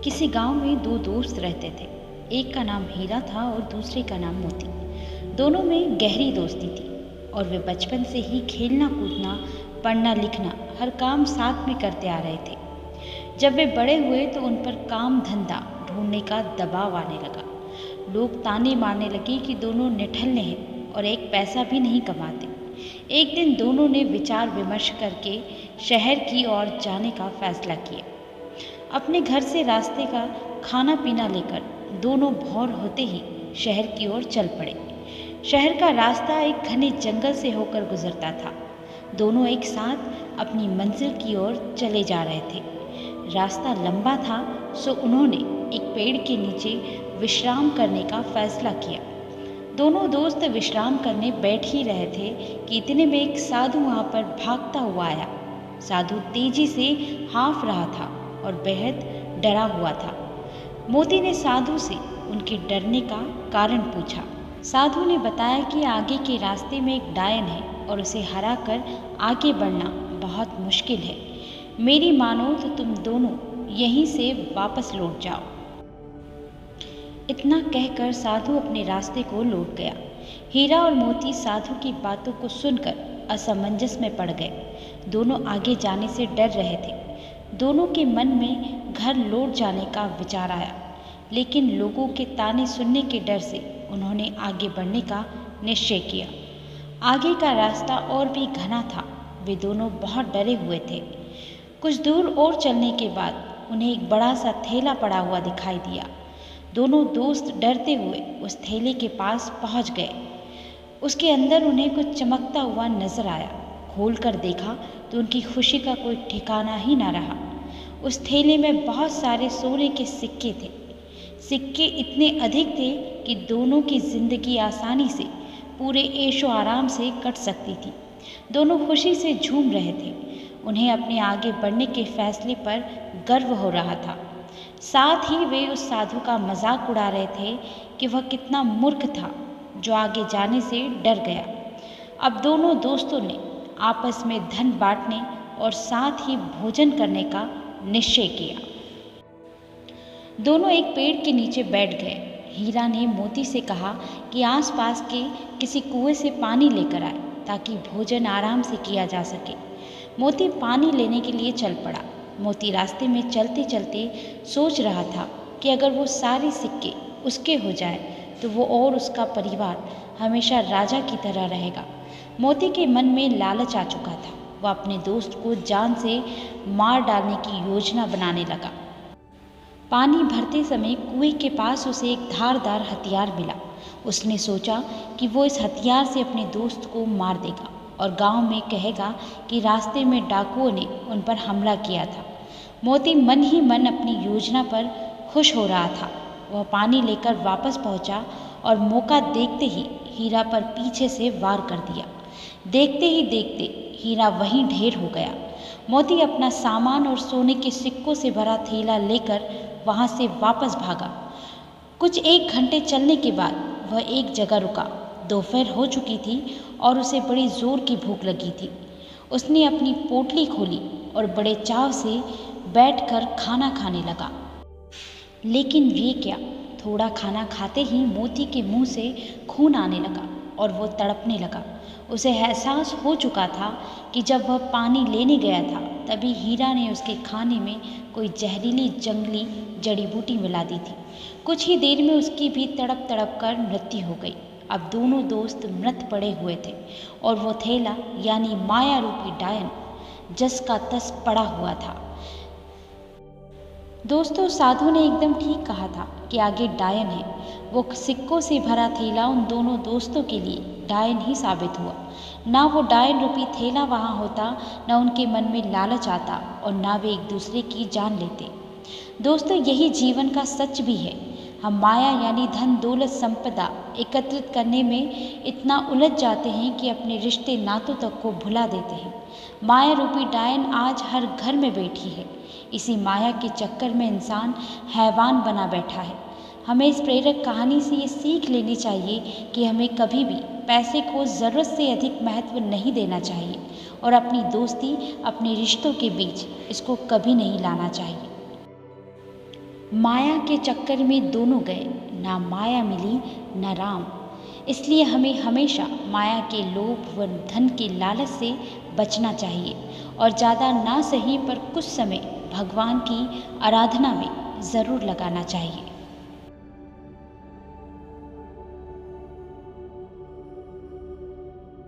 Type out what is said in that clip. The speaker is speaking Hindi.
किसी गांव में दो दोस्त रहते थे। एक का नाम हीरा था और दूसरे का नाम मोती। दोनों में गहरी दोस्ती थी और वे बचपन से ही खेलना कूदना, पढ़ना लिखना, हर काम साथ में करते आ रहे थे। जब वे बड़े हुए तो उन पर काम धंधा ढूंढने का दबाव आने लगा। लोग ताने मारने लगे कि दोनों निठल्ले हैं और एक पैसा भी नहीं कमाते। एक दिन दोनों ने विचार विमर्श करके शहर की ओर जाने का फैसला किया। अपने घर से रास्ते का खाना पीना लेकर दोनों भोर होते ही शहर की ओर चल पड़े। शहर का रास्ता एक घने जंगल से होकर गुजरता था। दोनों एक साथ अपनी मंजिल की ओर चले जा रहे थे। रास्ता लंबा था, सो उन्होंने एक पेड़ के नीचे विश्राम करने का फैसला किया। दोनों दोस्त विश्राम करने बैठ ही रहे थे कि इतने में एक साधु वहां पर भागता हुआ आया। साधु तेजी से हाँफ रहा था और बेहद डरा हुआ था। मोती ने साधु से उनके डरने का कारण पूछा। साधु ने बताया कि आगे के रास्ते में एक डायन है और उसे हराकर आगे बढ़ना बहुत मुश्किल है। मेरी मानो तो तुम दोनों यहीं से वापस लौट जाओ। इतना कहकर साधु अपने रास्ते को लौट गया। हीरा और मोती साधु की बातों को सुनकर असमंजस में पड़ गए। दोनों आगे जाने से डर रहे थे। दोनों के मन में घर लौट जाने का विचार आया, लेकिन लोगों के ताने सुनने के डर से उन्होंने आगे बढ़ने का निश्चय किया। आगे का रास्ता और भी घना था। वे दोनों बहुत डरे हुए थे। कुछ दूर और चलने के बाद उन्हें एक बड़ा सा थैला पड़ा हुआ दिखाई दिया। दोनों दोस्त डरते हुए उस थैले के पास पहुंच गए। उसके अंदर उन्हें कुछ चमकता हुआ नजर आया। खोलकर देखा तो उनकी खुशी का कोई ठिकाना ही ना रहा। उस थैले में बहुत सारे सोने के सिक्के थे। सिक्के इतने अधिक थे कि दोनों की जिंदगी आसानी से पूरे ऐशो आराम से कट सकती थी। दोनों खुशी से झूम रहे थे। उन्हें अपने आगे बढ़ने के फैसले पर गर्व हो रहा था। साथ ही वे उस साधु का मजाक उड़ा रहे थे कि वह कितना मूर्ख था जो आगे जाने से डर गया। अब दोनों दोस्तों ने आपस में धन बांटने और साथ ही भोजन करने का निश्चय किया। दोनों एक पेड़ के नीचे बैठ गए। हीरा ने मोती से कहा कि आसपास के किसी कुएं से पानी लेकर आए ताकि भोजन आराम से किया जा सके। मोती पानी लेने के लिए चल पड़ा। मोती रास्ते में चलते चलते सोच रहा था कि अगर वो सारे सिक्के उसके हो जाए तो वो और उसका परिवार हमेशा राजा की तरह रहेगा। मोती के मन में लालच आ चुका था। वह अपने दोस्त को जान से मार डालने की योजना बनाने लगा। पानी भरते समय कुएं के पास उसे एक धारदार हथियार मिला। उसने सोचा कि वो इस हथियार से अपने दोस्त को मार देगा और गांव में कहेगा कि रास्ते में डाकुओं ने उन पर हमला किया था। मोती मन ही मन अपनी योजना पर खुश हो रहा था। वह पानी लेकर वापस पहुंचा और मौका देखते ही हीरा पर पीछे से वार कर दिया। देखते ही देखते हीरा वहीं ढेर हो गया। मोती अपना सामान और सोने के सिक्कों से भरा थैला लेकर वहां से वापस भागा। कुछ 1 घंटे चलने के बाद वह एक जगह रुका। दोपहर हो चुकी थी और उसे बड़ी जोर की भूख लगी थी। उसने अपनी पोटली खोली और बड़े चाव से बैठकर खाना खाने लगा। लेकिन वे क्या, थोड़ा खाना खाते ही मोती के मुंह से खून आने लगा और वो तड़पने लगा। उसे एहसास हो चुका था कि जब वह पानी लेने गया था तभी हीरा ने उसके खाने में कोई जहरीली जंगली जड़ी बूटी मिला दी थी। कुछ ही देर में उसकी भी तड़प तड़प कर मृत्यु हो गई। अब दोनों दोस्त मृत पड़े हुए थे और वो थैला यानी माया रूपी डायन जस का तस पड़ा हुआ था। दोस्तों, साधु ने एकदम ठीक कहा था कि आगे डायन है। वो सिक्कों से भरा थैला उन दोनों दोस्तों के लिए डायन ही साबित हुआ। ना वो डायन रूपी थैला वहां होता, ना उनके मन में लालच आता और ना वे एक दूसरे की जान लेते। दोस्तों, यही जीवन का सच भी है। हम माया यानी धन दौलत संपदा एकत्रित करने में इतना उलझ जाते हैं कि अपने रिश्ते नातों तक को भुला देते हैं। माया रूपी डायन आज हर घर में बैठी है। इसी माया के चक्कर में इंसान हैवान बना बैठा है। हमें इस प्रेरक कहानी से ये सीख लेनी चाहिए कि हमें कभी भी पैसे को ज़रूरत से अधिक महत्व नहीं देना चाहिए और अपनी दोस्ती, अपने रिश्तों के बीच इसको कभी नहीं लाना चाहिए। माया के चक्कर में दोनों गए, ना माया मिली ना राम। इसलिए हमें हमेशा माया के लोभ व धन के लालच से बचना चाहिए और ज़्यादा ना सही पर कुछ समय भगवान की आराधना में ज़रूर लगाना चाहिए।